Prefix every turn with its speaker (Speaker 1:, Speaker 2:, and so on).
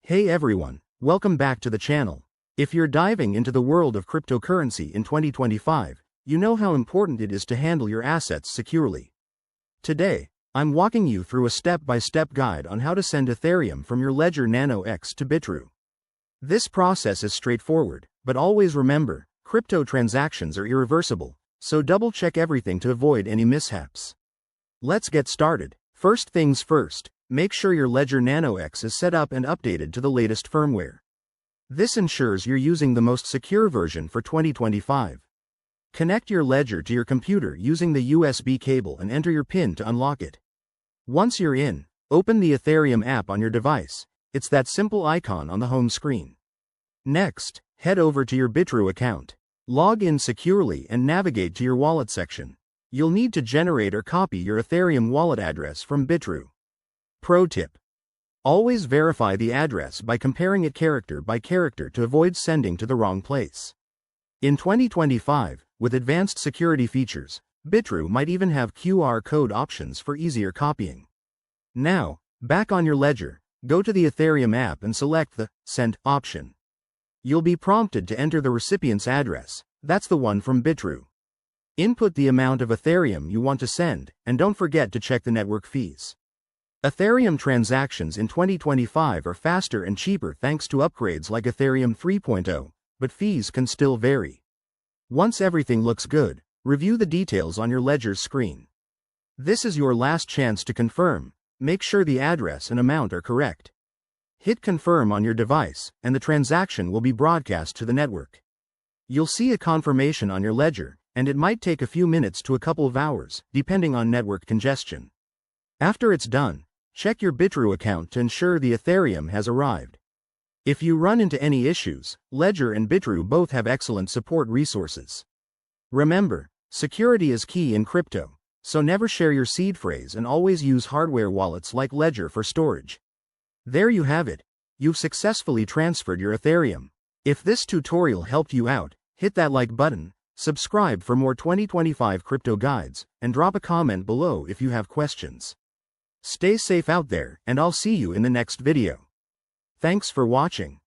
Speaker 1: Hey everyone, welcome back to the channel. If you're diving into the world of cryptocurrency in 2025, you know how important it is to handle your assets securely. Today, I'm walking you through a step-by-step guide on how to send Ethereum from your Ledger Nano X to Bitrue. This process is straightforward, but always remember, crypto transactions are irreversible, so double-check everything to avoid any mishaps. Let's get started. First things first, make sure your Ledger Nano X is set up and updated to the latest firmware. This ensures you're using the most secure version for 2025. Connect your Ledger to your computer using the USB cable and enter your PIN to unlock it. Once you're in, open the Ethereum app on your device. It's that simple icon on the home screen. Next, head over to your Bitrue account. Log in securely and navigate to your wallet section. You'll need to generate or copy your Ethereum wallet address from Bitrue. Pro tip: always verify the address by comparing it character by character to avoid sending to the wrong place. In 2025, with advanced security features, Bitrue might even have QR code options for easier copying. Now, back on your Ledger, go to the Ethereum app and select the Send option. You'll be prompted to enter the recipient's address, that's the one from Bitrue. Input the amount of Ethereum you want to send, and don't forget to check the network fees. Ethereum transactions in 2025 are faster and cheaper thanks to upgrades like Ethereum 3.0, but fees can still vary. Once everything looks good, review the details on your Ledger's screen. This is your last chance to confirm. Make sure the address and amount are correct. Hit confirm on your device, and the transaction will be broadcast to the network. You'll see a confirmation on your Ledger, and it might take a few minutes to a couple of hours, depending on network congestion. After it's done, check your Bitrue account to ensure the Ethereum has arrived. If you run into any issues, Ledger and Bitrue both have excellent support resources. Remember, security is key in crypto, so never share your seed phrase and always use hardware wallets like Ledger for storage. There you have it. You've successfully transferred your Ethereum. If this tutorial helped you out, hit that like button, subscribe for more 2025 crypto guides, and drop a comment below if you have questions. Stay safe out there, and I'll see you in the next video. Thanks for watching.